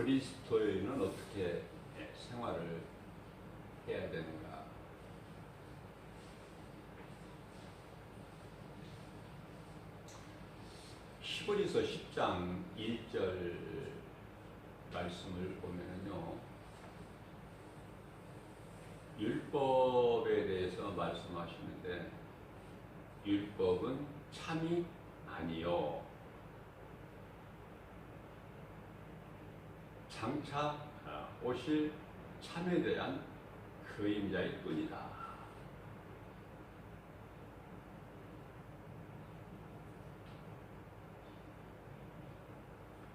그리스도인은 어떻게 생활을 해야 되는가? 히브리서 10장 1절 말씀을 보면요, 율법에 대해서 말씀하시는데, 율법은 참이 아니요 장차 오실 참에 대한 그림자일 뿐이다.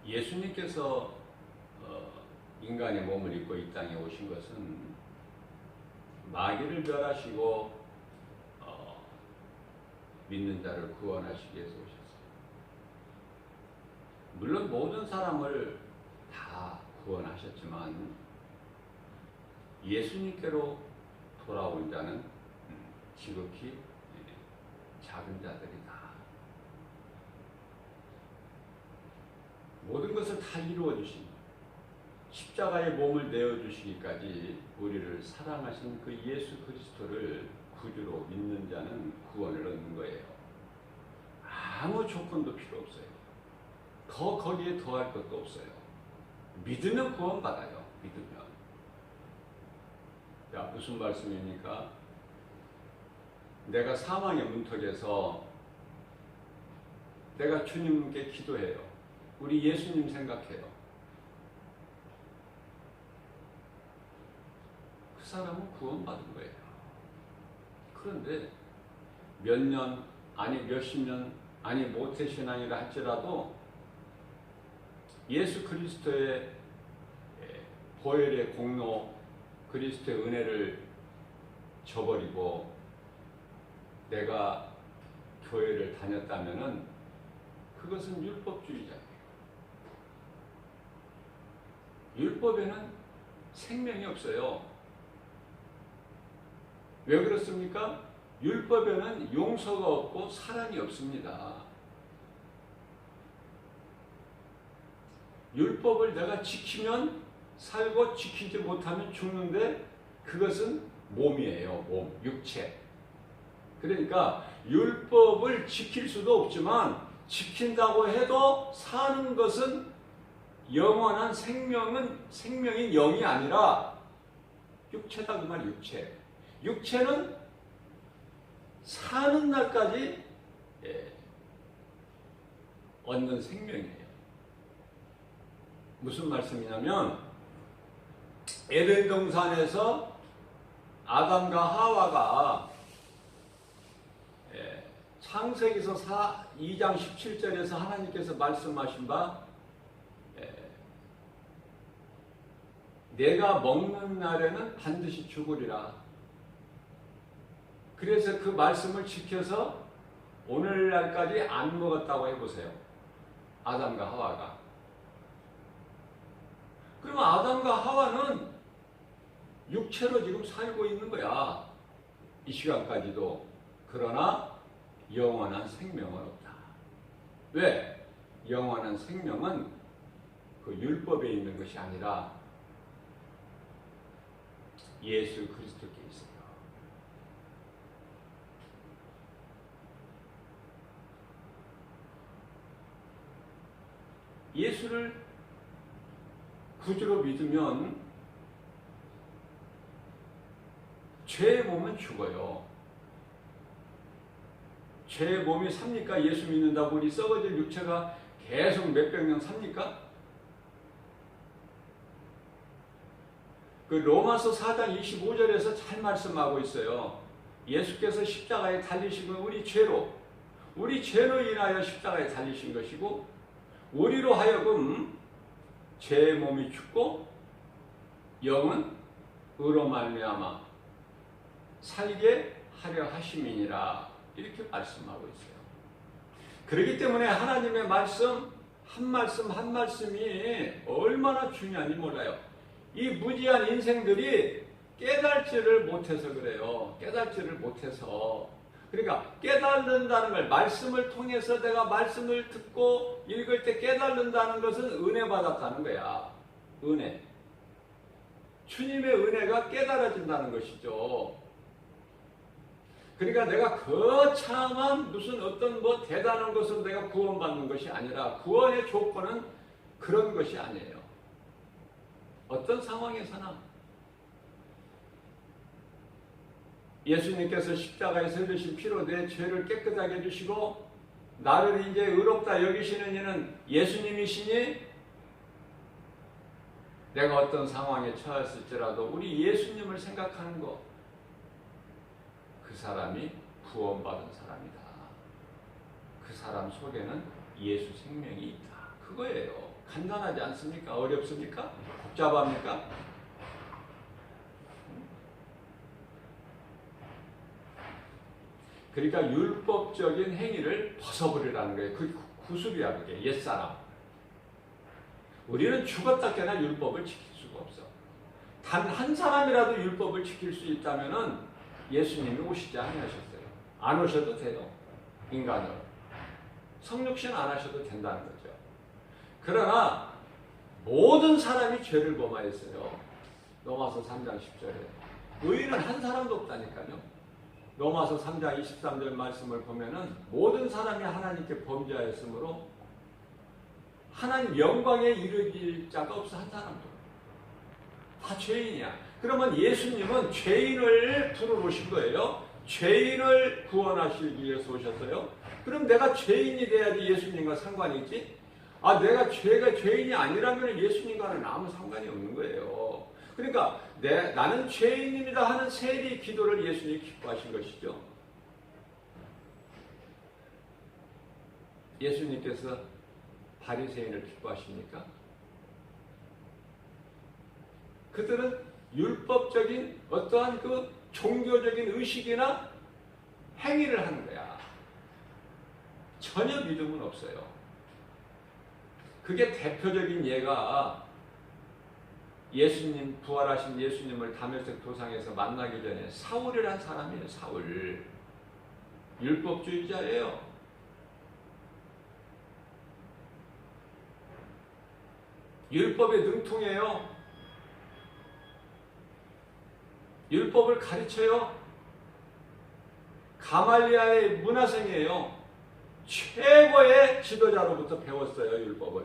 예수님께서 인간의 몸을 입고 이 땅에 오신 것은 마귀를 멸하시고 믿는 자를 구원하시기 위해서 오셨어요. 물론 모든 사람을 다 구원하셨지만 예수님께로 돌아온 자는 지극히 작은 자들이다. 모든 것을 다 이루어 주신, 십자가의 몸을 내어 주시기까지 우리를 사랑하신 그 예수 그리스도를 구주로 믿는 자는 구원을 얻는 거예요. 아무 조건도 필요 없어요. 거기에 더할 것도 없어요. 믿으면 구원받아요. 믿으면. 자, 무슨 말씀입니까? 내가 사망의 문턱에서 내가 주님께 기도해요. 우리 예수님 생각해요. 그 사람은 구원받은 거예요. 그런데 몇 년, 아니 몇십 년, 아니 모태신앙이라 할지라도 예수 그리스도의 보혈의 공로, 그리스도의 은혜를 저버리고 내가 교회를 다녔다면은 그것은 율법주의자예요. 율법에는 생명이 없어요. 왜 그렇습니까? 율법에는 용서가 없고 사랑이 없습니다. 율법을 내가 지키면 살고 지키지 못하면 죽는데 그것은 몸이에요. 몸, 육체. 그러니까 율법을 지킬 수도 없지만 지킨다고 해도 사는 것은 영원한 생명인 영이 아니라 육체다 그 말. 육체는 사는 날까지 얻는 생명이에요. 무슨 말씀이냐면 에덴 동산에서 아담과 하와가 창세기서 2장 17절에서 하나님께서 말씀하신 바 내가 먹는 날에는 반드시 죽으리라. 그래서 그 말씀을 지켜서 오늘날까지 안 먹었다고 해보세요. 아담과 하와가. 그러면 아담과 하와는 육체로 지금 살고 있는 거야. 이 시간까지도. 그러나 영원한 생명은 없다. 왜? 영원한 생명은 그 율법에 있는 것이 아니라 예수 그리스도께 있어요. 예수를 구주로 믿으면 죄의 몸은 죽어요. 죄의 몸이 삽니까? 예수 믿는다고 우리 썩어질 육체가 계속 몇백 년 삽니까? 그 로마서 4장 25절에서 잘 말씀하고 있어요. 예수께서 십자가에 달리신 건 우리 죄로 인하여 십자가에 달리신 것이고 우리로 하여금 죄의 몸이 죽고 영은 의로 말미암아 살게 하려 하심이니라. 이렇게 말씀하고 있어요. 그렇기 때문에 하나님의 말씀 한 말씀이 얼마나 중요한지 몰라요. 이 무지한 인생들이 깨달지를 못해서 그래요. 깨달지를 못해서. 그러니까 깨달는다는 걸, 말씀을 통해서 내가 말씀을 듣고 읽을 때 깨달는다는 것은 은혜 받았다는 거야. 은혜. 주님의 은혜가 깨달아진다는 것이죠. 그러니까 내가 거창한 무슨 어떤 뭐 대단한 것으로 내가 구원받는 것이 아니라 구원의 조건은 그런 것이 아니에요. 어떤 상황에서나 예수님께서 십자가에서 흘리신 피로 내 죄를 깨끗하게 해주시고 나를 이제 의롭다 여기시는 이는 예수님이시니 내가 어떤 상황에 처했을지라도 우리 예수님을 생각하는 것, 그 사람이 구원받은 사람이다. 그 사람 속에는 예수 생명이 있다. 그거예요. 간단하지 않습니까? 어렵습니까? 복잡합니까? 그러니까 율법적인 행위를 벗어버리라는 거예요. 그 구습이야, 그게. 옛사람. 우리는 죽었다 깨나 율법을 지킬 수가 없어. 단 한 사람이라도 율법을 지킬 수 있다면은 예수님이 오시지 아니하셨어요. 안 오셔도 돼요. 인간으로. 성육신 안 하셔도 된다는 거죠. 그러나 모든 사람이 죄를 범하였어요. 로마서 3장 10절에. 의인은 한 사람도 없다니까요. 로마서 3장 23절 말씀을 보면은 모든 사람이 하나님께 범죄하였으므로 하나님 영광에 이르길 자가 없어. 한 사람도. 다 죄인이야. 그러면 예수님은 죄인을 부르신 거예요. 죄인을 구원하시기 위해서 오셨어요. 그럼 내가 죄인이 돼야지 예수님과 상관이 있지? 아, 내가 죄인이 아니라면 예수님과는 아무 상관이 없는 거예요. 그러니까 나는 죄인입니다 하는 세리 기도를 예수님이 기뻐하신 것이죠. 예수님께서 바리새인을 기뻐하십니까? 그들은 율법적인 어떠한 그 종교적인 의식이나 행위를 하는 거야. 전혀 믿음은 없어요. 그게 대표적인 예가 예수님, 부활하신 예수님을 다메섹 도상에서 만나기 전에 사울이라는 사람이에요. 사울. 율법주의자예요. 율법에 능통해요. 율법을 가르쳐요. 가말리아의 문화생이에요. 최고의 지도자로부터 배웠어요. 율법을.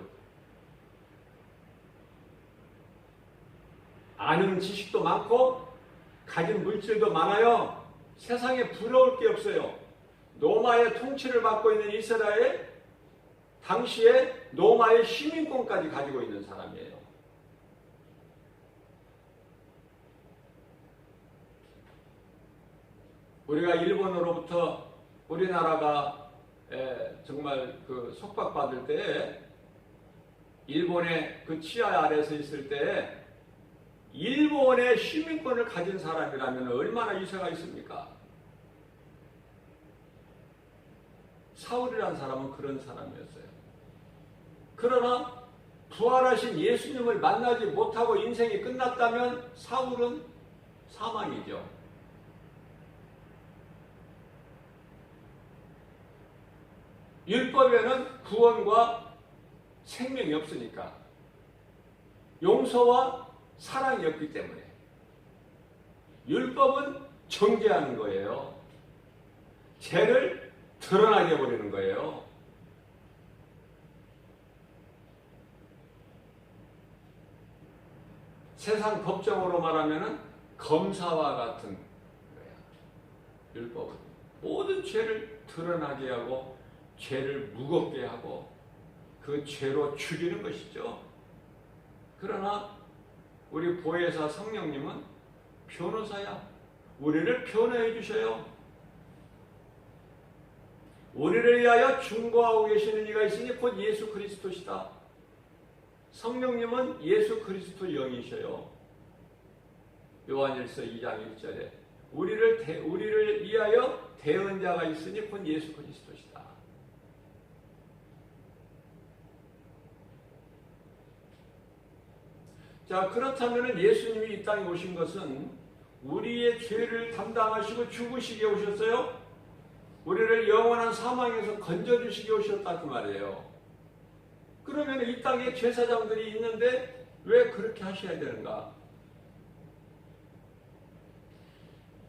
아는 지식도 많고 가진 물질도 많아요. 세상에 부러울 게 없어요. 로마의 통치를 받고 있는 이스라엘, 당시에 로마의 시민권까지 가지고 있는 사람이에요. 우리가 일본으로부터 우리나라가 정말 그 속박받을 때, 일본의 그 치하 아래서 있을 때 일본의 시민권을 가진 사람이라면 얼마나 이세가 있습니까? 사울이라는 사람은 그런 사람이었어요. 그러나 부활하신 예수님을 만나지 못하고 인생이 끝났다면 사울은 사망이죠. 율법에는 구원과 생명이 없으니까, 용서와 사랑이 없기 때문에 율법은 정죄하는 거예요. 죄를 드러나게 해버리는 거예요. 세상 법정으로 말하면 검사와 같은 거예요. 율법은 모든 죄를 드러나게 하고 죄를 무겁게 하고 그 죄로 죽이는 것이죠. 그러나 우리 보혜사 성령님은 변호사야. 우리를 변호해 주셔요. 우리를 위하여 중보하고 계시는 이가 있으니 곧 예수 그리스도시다. 성령님은 예수 그리스도 영이셔요. 요한일서 2장 1절에 우리를 위하여 대언자가 있으니 곧 예수 그리스도시다. 자, 그렇다면 예수님이 이 땅에 오신 것은 우리의 죄를 담당하시고 죽으시게 오셨어요? 우리를 영원한 사망에서 건져주시게 오셨다 그 말이에요. 그러면 이 땅에 제사장들이 있는데 왜 그렇게 하셔야 되는가?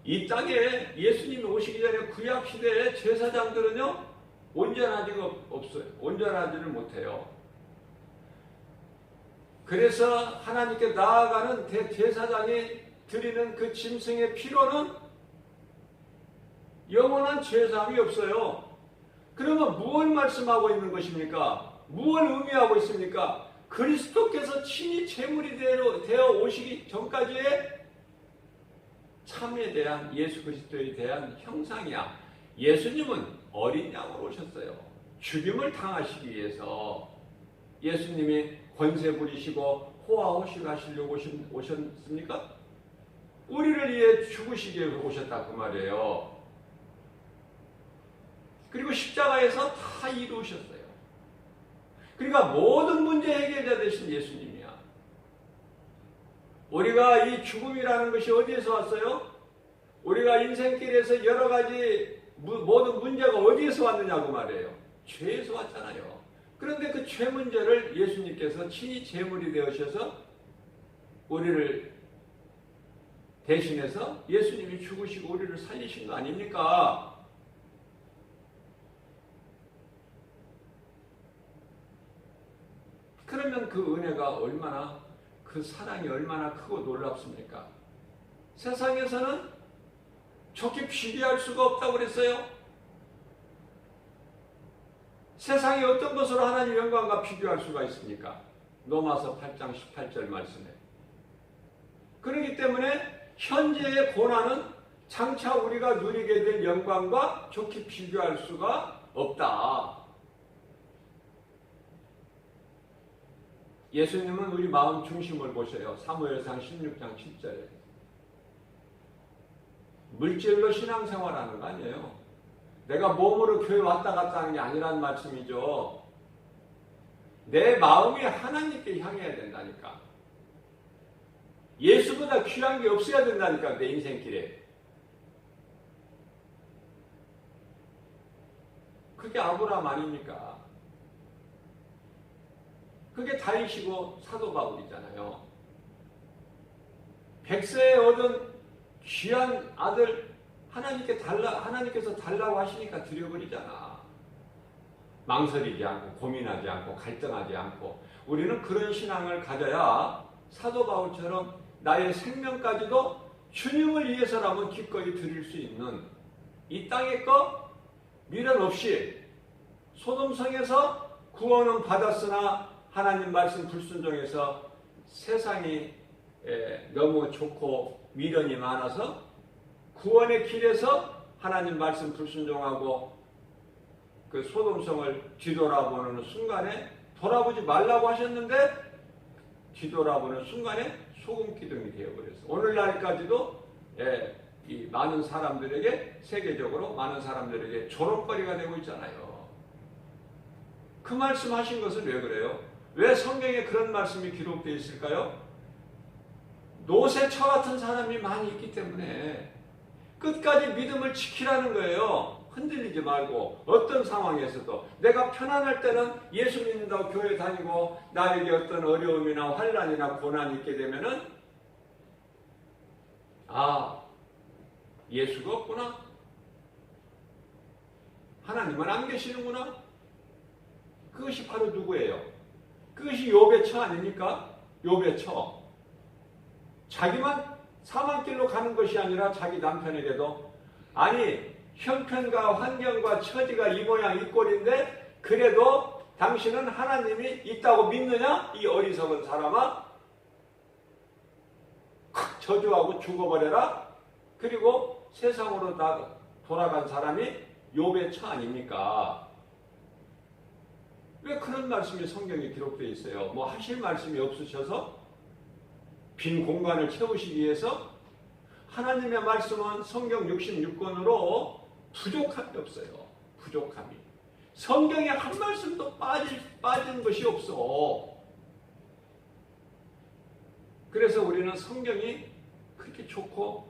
이 땅에 예수님이 오시기 전에 구약 시대에 제사장들은요, 온전하지가 없어요. 온전하지를 못해요. 그래서 하나님께 나아가는 제사장이 드리는 그 짐승의 피로는 영원한 죄사함이 없어요. 그러면 무엇을 말씀하고 있는 것입니까? 무엇을 의미하고 있습니까? 그리스도께서 친히 제물이 되어 오시기 전까지의 참에 대한, 예수 그리스도에 대한 형상이야. 예수님은 어린 양으로 오셨어요. 죽임을 당하시기 위해서. 예수님이 권세 부리시고 호화호식 하시려고 오셨습니까? 우리를 위해 죽으시기 위해 오셨다 그 말이에요. 그리고 십자가에서 다 이루셨어요. 그러니까 모든 문제 해결자 되신 예수님이야. 우리가 이 죽음이라는 것이 어디에서 왔어요? 우리가 인생길에서 여러 가지 모든 문제가 어디에서 왔느냐고 말이에요. 죄에서 왔잖아요. 그런데 그 죄 문제를 예수님께서 친히 제물이 되어셔서 우리를 대신해서 예수님이 죽으시고 우리를 살리신 거 아닙니까? 그러면 그 은혜가 얼마나, 그 사랑이 얼마나 크고 놀랍습니까? 세상에서는 좋게 비교할 수가 없다고 그랬어요. 세상이 어떤 것으로 하나님 영광과 비교할 수가 있습니까? 로마서 8장 18절 말씀에. 그렇기 때문에 현재의 고난은 장차 우리가 누리게 될 영광과 좋게 비교할 수가 없다. 예수님은 우리 마음 중심을 보셔요. 사무엘상 16장 7절에. 물질로 신앙생활하는 거 아니에요. 내가 몸으로 교회 왔다 갔다 하는 게 아니란 말씀이죠. 내 마음이 하나님께 향해야 된다니까. 예수보다 귀한 게 없어야 된다니까, 내 인생길에. 그게 아브라함 아닙니까? 그게 다윗이고 사도 바울이잖아요. 백세에 얻은 귀한 아들 하나님께서 달라고 하시니까 드려버리잖아. 망설이지 않고 고민하지 않고 갈등하지 않고. 우리는 그런 신앙을 가져야 사도 바울처럼 나의 생명까지도 주님을 위해서라면 기꺼이 드릴 수 있는, 이 땅의 것 미련 없이 소돔성에서 구원은 받았으나 하나님 말씀 불순종해서 세상이 너무 좋고 미련이 많아서 구원의 길에서 하나님 말씀 불순종하고 그 소돔성을 뒤돌아보는 순간에, 돌아보지 말라고 하셨는데 뒤돌아보는 순간에 소금 기둥이 되어버렸어. 오늘날까지도 이 많은 사람들에게, 세계적으로 많은 사람들에게 조롱거리가 되고 있잖아요. 그 말씀하신 것은 왜 그래요? 왜 성경에 그런 말씀이 기록되어 있을까요? 노새처 같은 사람이 많이 있기 때문에 끝까지 믿음을 지키라는 거예요. 흔들리지 말고, 어떤 상황에서도 내가 편안할 때는 예수 믿는다고 교회 다니고 나에게 어떤 어려움이나 환난이나 고난이 있게 되면은 예수가 없구나, 하나님은 안 계시는구나. 그것이 바로 누구예요? 그것이 욥의 처 아닙니까? 욥의 처. 자기만 사망길로 가는 것이 아니라 자기 남편에게도, 아니 형편과 환경과 처지가 이 모양 이 꼴인데 그래도 당신은 하나님이 있다고 믿느냐? 이 어리석은 사람아, 저주하고 죽어버려라. 그리고 세상으로 다 돌아간 사람이 욥의 처 아닙니까? 왜 그런 말씀이 성경에 기록되어 있어요? 뭐 하실 말씀이 없으셔서 빈 공간을 채우시기 위해서? 하나님의 말씀은 성경 66권으로 부족함이 없어요. 부족함이. 성경에 한 말씀도 빠진 것이 없어. 그래서 우리는 성경이 그렇게 좋고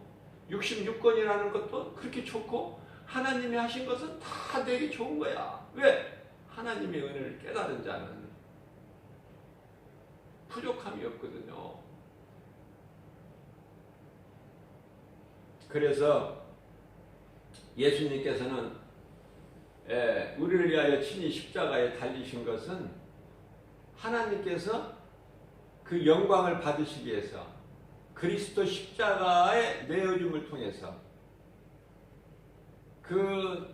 66권이라는 것도 그렇게 좋고 하나님이 하신 것은 다 되게 좋은 거야. 왜? 하나님의 은혜를 깨달은 자는 부족함 부족함이 없거든요. 그래서 예수님께서는 우리를 위하여 친히 십자가에 달리신 것은 하나님께서 그 영광을 받으시기 위해서 그리스도 십자가의 내어줌을 통해서 그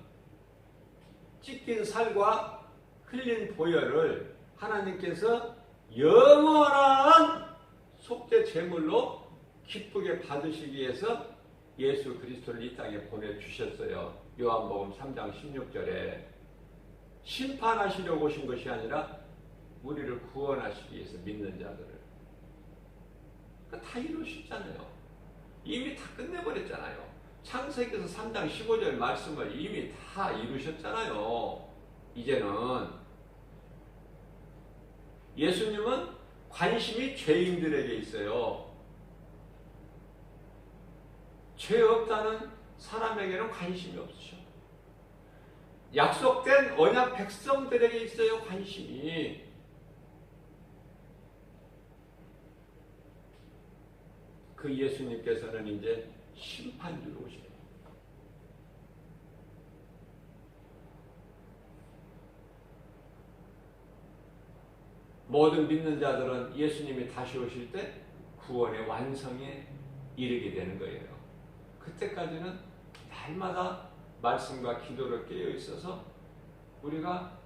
찢긴 살과 흘린 보혈을 하나님께서 영원한 속죄 제물로 기쁘게 받으시기 위해서 예수 그리스도를 이 땅에 보내주셨어요. 요한복음 3장 16절에 심판하시려고 오신 것이 아니라 우리를 구원하시기 위해서 믿는 자들을. 그러니까 다 이루셨잖아요. 이미 다 끝내버렸잖아요. 창세기에서 3장 15절 말씀을 이미 다 이루셨잖아요. 이제는 예수님은 관심이 죄인들에게 있어요. 죄 없다는 사람에게는 관심이 없으셔. 약속된 언약 백성들에게 있어요, 관심이. 그 예수님께서는 이제 심판주로 오시는 거예요. 모든 믿는 자들은 예수님이 다시 오실 때 구원의 완성에 이르게 되는 거예요. 그때까지는 날마다 말씀과 기도로 깨어 있어서 우리가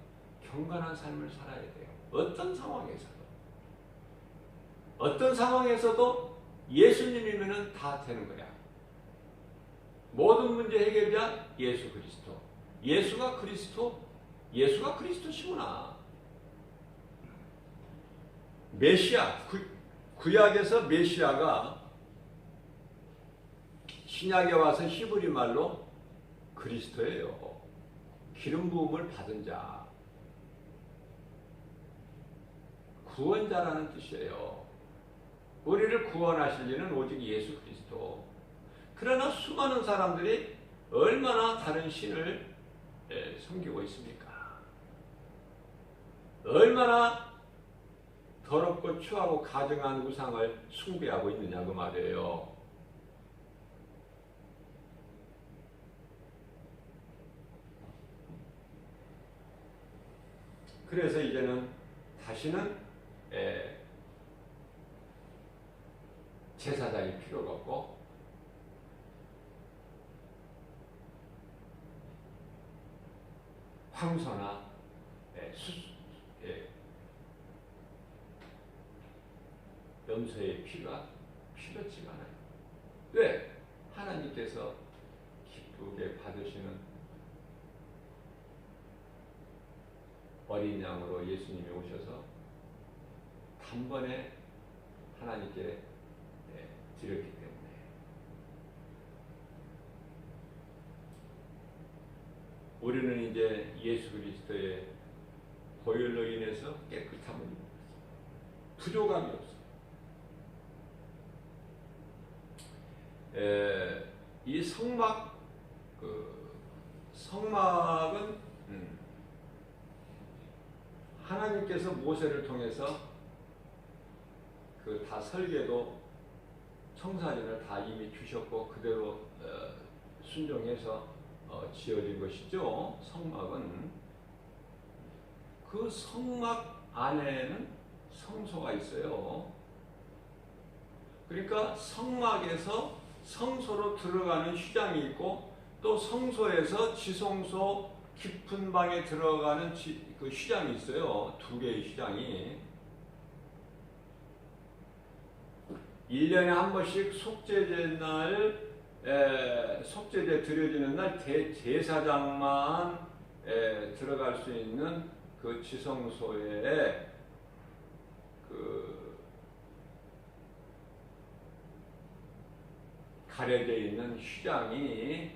경건한 삶을 살아야 돼요. 어떤 상황에서도 예수님이면 다 되는 거야. 모든 문제 해결자 예수 그리스도. 예수가 그리스도시구나. 메시아, 구약에서 메시아가 신약에 와서 히브리 말로 그리스도예요. 기름 부음을 받은 자, 구원자라는 뜻이에요. 우리를 구원하실 이는 오직 예수 그리스도. 그러나 수많은 사람들이 얼마나 다른 신을 섬기고 있습니까? 얼마나 더럽고 추하고 가증한 우상을 숭배하고 있느냐고 말이에요. 그래서 이제는 다시는 제사장이 필요가 없고 황소나 염소의 피가 필요치가 않아요. 왜? 하나님께서 기쁘게 받으시는 어린 양으로 예수님이 오셔서 단번에 하나님께 드렸기 때문에 우리는 이제 예수 그리스도의 보혈로 인해서 깨끗함을 입었어요. 부족함이 없어요. 이 성막은 하나님께서 모세를 통해서 그 다 설계도 청사진을 다 이미 주셨고 그대로 순종해서 지어진 것이죠. 성막은 그 성막 안에는 성소가 있어요. 그러니까 성막에서 성소로 들어가는 휘장이 있고 또 성소에서 지성소 깊은 방에 들어가는 그 휘장이 있어요. 두 개의 휘장이. 1년에 한 번씩 속죄제 드려지는 날 대제사장만 들어갈 수 있는 그 지성소에 그 가려져 있는 휘장이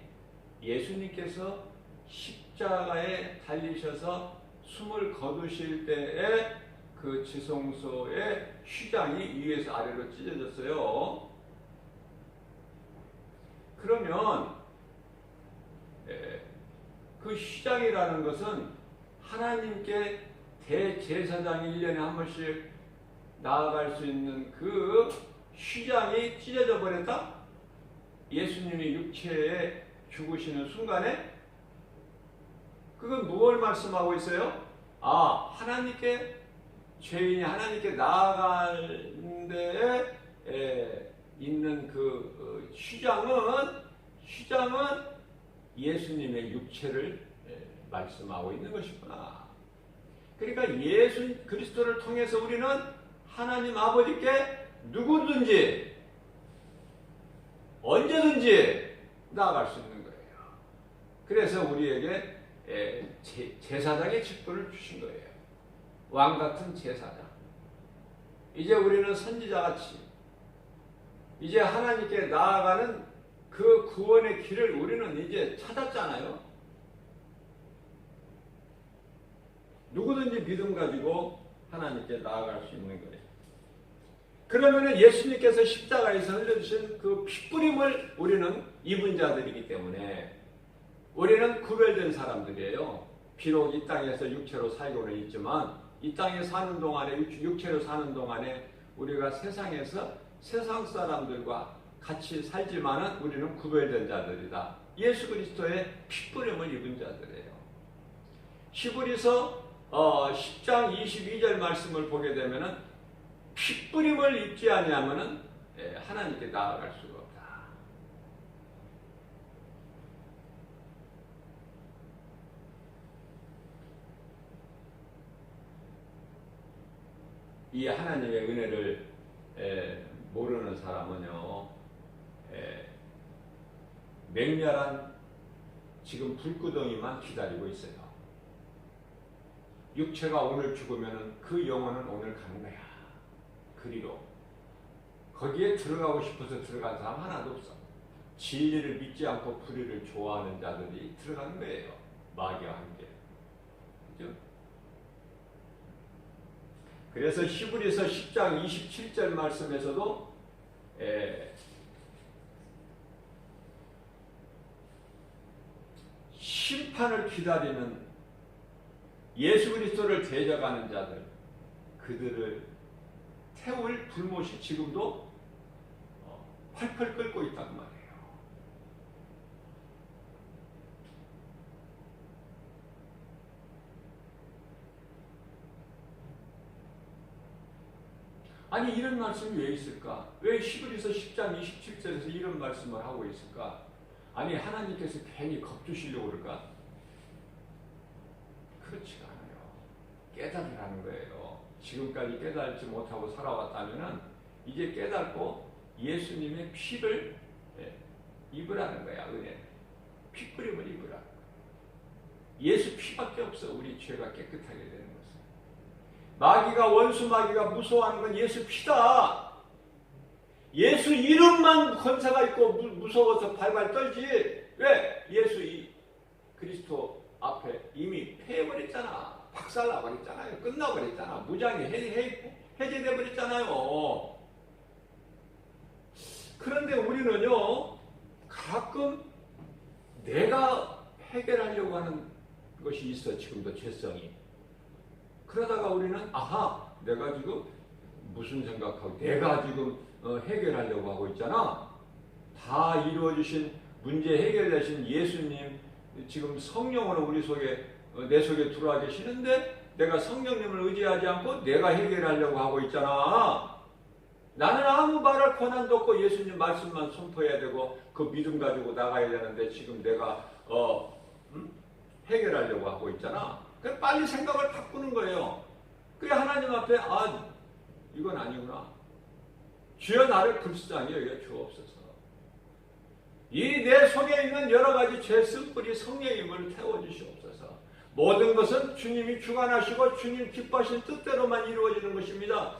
예수님께서 십자가에 달리셔서 숨을 거두실 때에 그 지성소의 휘장이 위에서 아래로 찢어졌어요. 그러면 그 휘장이라는 것은 하나님께 대제사장이 1년에 한 번씩 나아갈 수 있는 그 휘장이 찢어져 버렸다? 예수님이 육체에 죽으시는 순간에 그건 무엇을 말씀하고 있어요? 하나님께 죄인이 하나님께 나아가는 데에 있는 그 휘장은 예수님의 육체를 말씀하고 있는 것이구나. 그러니까 예수 그리스도를 통해서 우리는 하나님 아버지께 누구든지 언제든지 나아갈 수 있는 거예요. 그래서 우리에게 제사장의 직분을 주신 거예요. 왕 같은 제사장. 이제 우리는 선지자같이 이제 하나님께 나아가는 그 구원의 길을 우리는 이제 찾았잖아요. 누구든지 믿음 가지고 하나님께 나아갈 수 있는 거예요. 그러면은 예수님께서 십자가에서 흘려주신 그 피뿌림을 우리는 입은 자들이기 때문에 우리는 구별된 사람들이에요. 비록 이 땅에서 육체로 살고는 있지만 이 땅에 사는 동안에 육체로 사는 동안에 우리가 세상에서 세상 사람들과 같이 살지만은 우리는 구별된 자들이다. 예수 그리스도의 피뿌림을 입은 자들이에요. 히브리서 10장 22절 말씀을 보게 되면은 피뿌림을 입지 아니하면은 하나님께 나아갈 수가 없다. 이 하나님의 은혜를 모르는 사람은요, 맹렬한 지금 불구덩이만 기다리고 있어요. 육체가 오늘 죽으면 그 영혼은 오늘 가는 거야. 그리로. 거기에 들어가고 싶어서 들어간 사람 하나도 없어. 진리를 믿지 않고 불의를 좋아하는 자들이 들어가는 거예요. 마귀와 함께. 그죠? 그래서 히브리서 10장 27절 말씀에서도 심판을 기다리는 예수 그리스도를 대적하는 자들, 그들을 태울 불못이 지금도 펄펄 끓고 있단 말이에요. 아니 이런 말씀이 왜 있을까? 왜 히브리서 10장 27절에서 이런 말씀을 하고 있을까? 아니 하나님께서 괜히 겁주시려고 그럴까? 그렇지가 않아요. 깨달으라는 거예요. 지금까지 깨달지 못하고 살아왔다면은 이제 깨닫고 예수님의 피를 입으라는 거야. 은혜. 피뿌림을 입으라. 예수 피밖에 없어. 우리 죄가 깨끗하게 되는 것은. 마귀가 원수 마귀가 무서워하는 건 예수 피다. 예수 이름만 권세가 있고 무서워서 발발 떨지. 왜? 예수 그리스도 앞에 이미 패해버렸잖아. 박살나버렸잖아요. 끝나버렸잖아. 무장이 해제돼 버렸잖아요. 그런데 우리는요, 가끔 내가 해결하려고 하는 것이 있어. 지금도 죄성이. 그러다가 우리는 내가 지금 무슨 생각하고 내가 지금 해결하려고 하고 있잖아. 다 이루어주신 문제 해결되신 예수님 지금 성령으로 우리 속에 내 속에 들어와 계시는데 내가 성령님을 의지하지 않고 내가 해결하려고 하고 있잖아. 나는 아무 말할 권한도 없고 예수님 말씀만 선포해야 되고 그 믿음 가지고 나가야 되는데 지금 내가 해결하려고 하고 있잖아. 그래서 빨리 생각을 바꾸는 거예요. 그래 하나님 앞에 이건 아니구나. 주여 나를 불쌍히 여겨 주옵소서. 이 내 속에 있는 여러 가지 죄 쓴뿌리 성령님을 태워주시옵소서. 모든 것은 주님이 주관하시고 주님 기뻐하신 뜻대로만 이루어지는 것입니다.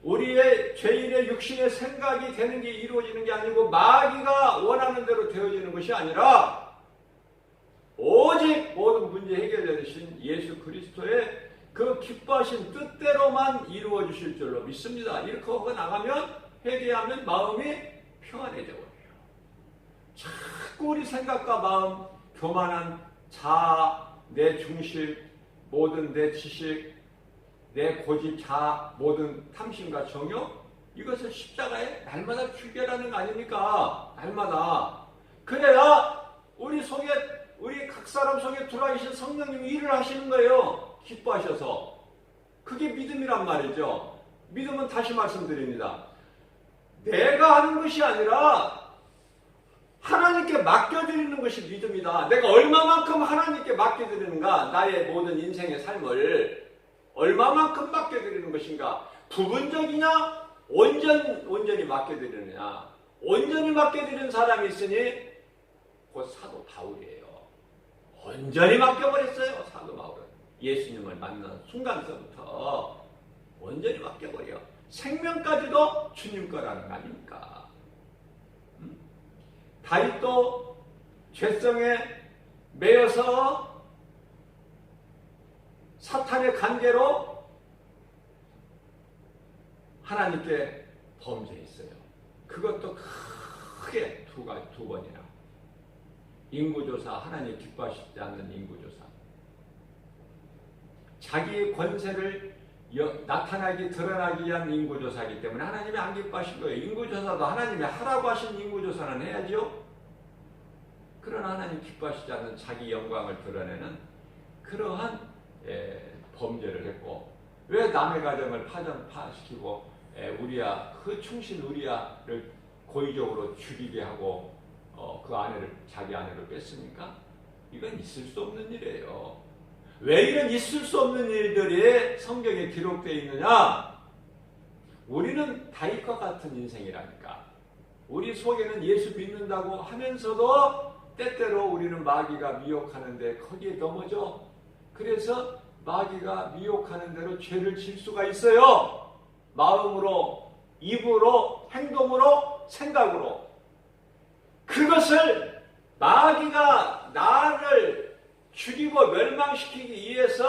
우리의 죄인의 육신의 생각이 되는 게 이루어지는 게 아니고 마귀가 원하는 대로 되어지는 것이 아니라 오직 모든 문제 해결되신 예수 그리스도의 그 기뻐하신 뜻대로만 이루어 주실 줄로 믿습니다. 이렇게 하고 나가면 회개하면 마음이 평안해져 버려요. 자꾸 우리 생각과 마음, 교만한 자아, 내 중심, 모든 내 지식, 내 고집, 자아, 모든 탐심과 정욕, 이것을 십자가에 날마다 죽여라는 거 아닙니까? 날마다. 그래야 우리 속에, 우리 각 사람 속에 들어와 계신 성령님이 일을 하시는 거예요. 기뻐하셔서. 그게 믿음이란 말이죠. 믿음은 다시 말씀드립니다. 내가 하는 것이 아니라 하나님께 맡겨드리는 것이 믿음이다. 내가 얼마만큼 하나님께 맡겨드리는가, 나의 모든 인생의 삶을 얼마만큼 맡겨드리는 것인가, 부분적이냐, 온전히 맡겨드리느냐. 온전히 맡겨드리는 사람이 있으니 곧 사도 바울이에요. 온전히 맡겨버렸어요. 사도 바울은 예수님을 만난 순간서부터 온전히 맡겨버려. 생명까지도 주님 거라는 거 아닙니까? 다윗도 죄성에 매여서 사탄의 관계로 하나님께 범죄했어요. 그것도 크게 두 번이나. 인구조사, 하나님 기뻐하시지 않는 인구조사. 자기의 권세를 드러나기 위한 인구조사이기 때문에 하나님이 안 기뻐하신 거예요. 인구조사도 하나님이 하라고 하신 인구조사는 해야죠. 그러나 하나님 기뻐하시지 않는 자기 영광을 드러내는 그러한 범죄를 했고, 왜 남의 가정을 파시키고 우리야, 그 충신 우리야를 고의적으로 죽이게 하고 그 아내를, 자기 아내를 뺐습니까? 이건 있을 수 없는 일이에요. 왜 이런 있을 수 없는 일들이 성경에 기록되어 있느냐? 우리는 다윗과 같은 인생이라니까. 우리 속에는 예수 믿는다고 하면서도 때때로 우리는 마귀가 미혹하는데 거기에 넘어져. 그래서 마귀가 미혹하는 대로 죄를 질 수가 있어요. 마음으로, 입으로, 행동으로, 생각으로. 그것을 마귀가 나를 죽이고 멸망시키기 위해서,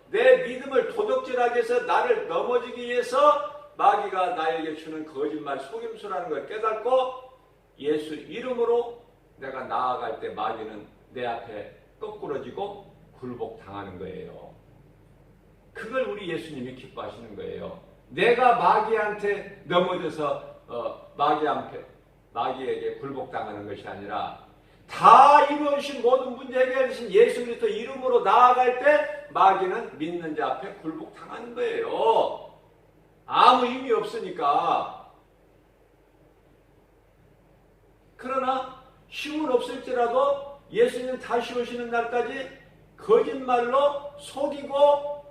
내 믿음을 도둑질하기 위해서, 나를 넘어지기 위해서 마귀가 나에게 주는 거짓말, 속임수라는 걸 깨닫고 예수 이름으로 내가 나아갈 때 마귀는 내 앞에 거꾸러지고 굴복당하는 거예요. 그걸 우리 예수님이 기뻐하시는 거예요. 내가 마귀한테 넘어져서 마귀에게 굴복당하는 것이 아니라 다 이루어주신 모든 문제 해결하신 예수 그리스도 이름으로 나아갈 때 마귀는 믿는 자 앞에 굴복당하는 거예요. 아무 의미 없으니까. 그러나 힘은 없을지라도 예수님 다시 오시는 날까지 거짓말로 속이고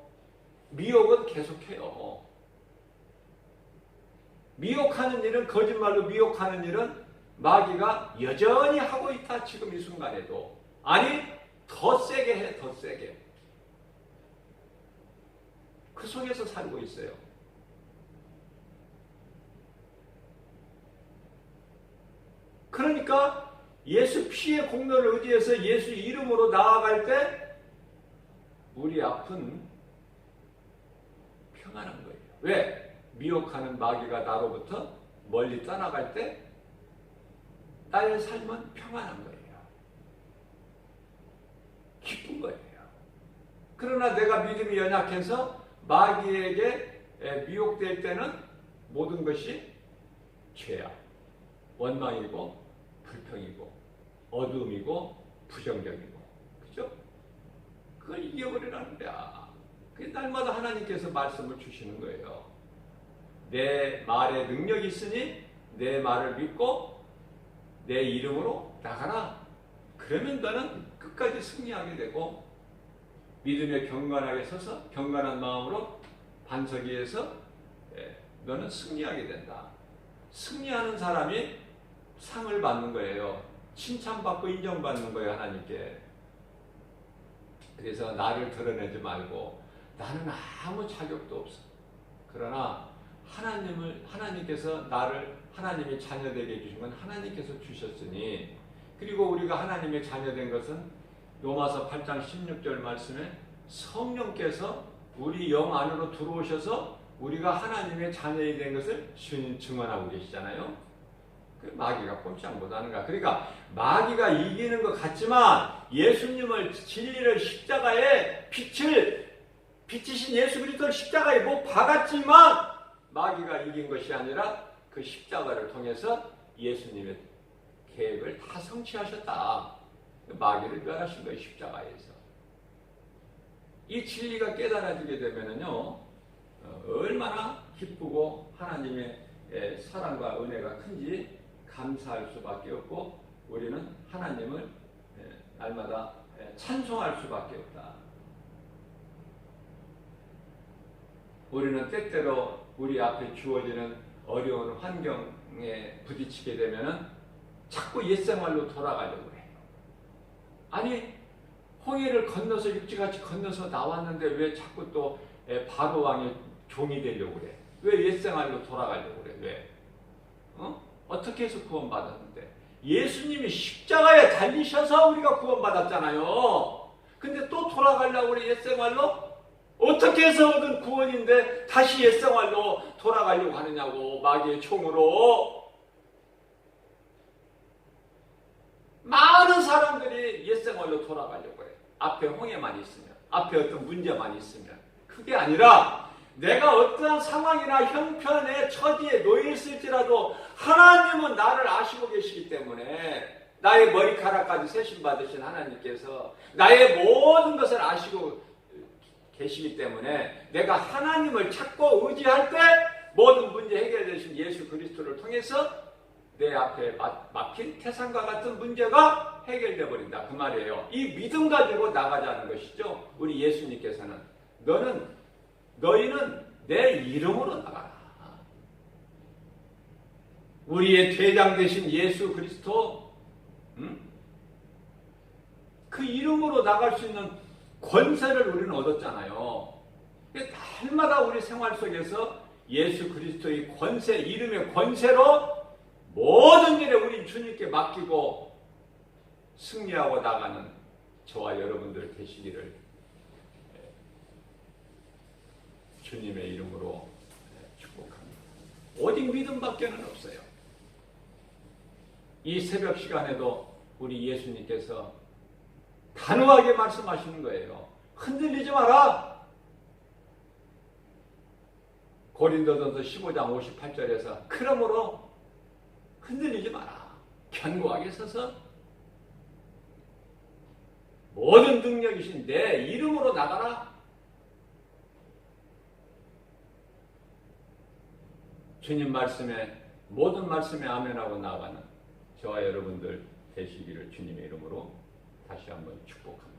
미혹은 계속해요. 미혹하는 일은, 거짓말로 미혹하는 일은 마귀가 여전히 하고 있다. 지금 이 순간에도. 아니, 더 세게 해. 더 세게. 그 속에서 살고 있어요. 그러니까 예수 피의 공로를 의지해서 예수 이름으로 나아갈 때 우리 앞은 평안한 거예요. 왜? 미혹하는 마귀가 나로부터 멀리 떠나갈 때 나의 삶은 평안한 거예요. 기쁜 거예요. 그러나 내가 믿음이 연약해서 마귀에게 미혹될 때는 모든 것이 죄야. 원망이고 불평이고 어둠이고 부정적이고. 그죠? 그걸 이겨버리라는 거야. 그게 날마다 하나님께서 말씀을 주시는 거예요. 내 말에 능력이 있으니 내 말을 믿고 내 이름으로 나가라. 그러면 너는 끝까지 승리하게 되고, 믿음에 경건하게 서서 경건한 마음으로 반석 위에서 너는 승리하게 된다. 승리하는 사람이 상을 받는 거예요. 칭찬받고 인정받는 거예요, 하나님께. 그래서 나를 드러내지 말고, 나는 아무 자격도 없어. 그러나 하나님께서 나를 하나님의 자녀되게 해주신 건 하나님께서 주셨으니, 그리고 우리가 하나님의 자녀된 것은 로마서 8장 16절 말씀에 성령께서 우리 영 안으로 들어오셔서 우리가 하나님의 자녀이 된 것을 주님 증언하고 계시잖아요. 마귀가 꼼짝 못하는가. 그러니까 마귀가 이기는 것 같지만 예수님을, 진리를, 십자가의 빛을 빛이신 예수 그리스도를 십자가에 못 박았지만 마귀가 이긴 것이 아니라 그 십자가를 통해서 예수님의 계획을 다 성취하셨다. 마귀를 멸하신 거예요, 십자가에서. 이 진리가 깨달아지게 되면은요, 얼마나 기쁘고 하나님의 사랑과 은혜가 큰지 감사할 수밖에 없고, 우리는 하나님을 날마다 찬송할 수밖에 없다. 우리는 때때로 우리 앞에 주어지는 어려운 환경에 부딪히게 되면은 자꾸 옛생활로 돌아가려고 해요. 아니, 홍해를 건너서 육지같이 건너서 나왔는데 왜 자꾸 또 바로왕의 종이 되려고 그래? 왜 옛생활로 돌아가려고 그래? 왜? 어떻게 해서 구원받았는데? 예수님이 십자가에 달리셔서 우리가 구원받았잖아요. 근데 또 돌아가려고 그래, 옛생활로? 어떻게 해서 얻은 구원인데 다시 옛생활로 돌아가려고 하느냐고, 마귀의 총으로. 많은 사람들이 옛생활로 돌아가려고 해요. 앞에 홍해만 있으면, 앞에 어떤 문제만 있으면. 그게 아니라 내가 어떠한 상황이나 형편의 처지에 놓여 있을지라도 하나님은 나를 아시고 계시기 때문에, 나의 머리카락까지 세심받으신 하나님께서 나의 모든 것을 아시고 계시기 때문에 내가 하나님을 찾고 의지할 때 모든 문제 해결되신 예수 그리스도를 통해서 내 앞에 막힌 태산과 같은 문제가 해결되어 버린다, 그 말이에요. 이 믿음 가지고 나가자는 것이죠. 우리 예수님께서는 너희는 내 이름으로 나가라. 우리의 대장 되신 예수 그리스도, 그 이름으로 나갈 수 있는 권세를 우리는 얻었잖아요. 날마다 우리 생활 속에서 예수 그리스도의 권세, 이름의 권세로 모든 일에 우리 주님께 맡기고 승리하고 나가는 저와 여러분들 되시기를 주님의 이름으로 축복합니다. 오직 믿음밖에는 없어요. 이 새벽 시간에도 우리 예수님께서 단호하게 말씀하시는 거예요. 흔들리지 마라. 고린도전서 15장 58절에서 그러므로 흔들리지 마라. 견고하게 서서 모든 능력이신 내 이름으로 나가라. 주님 말씀에, 모든 말씀에 아멘하고 나가는 저와 여러분들 되시기를 주님의 이름으로 다시 한번 축복합니다.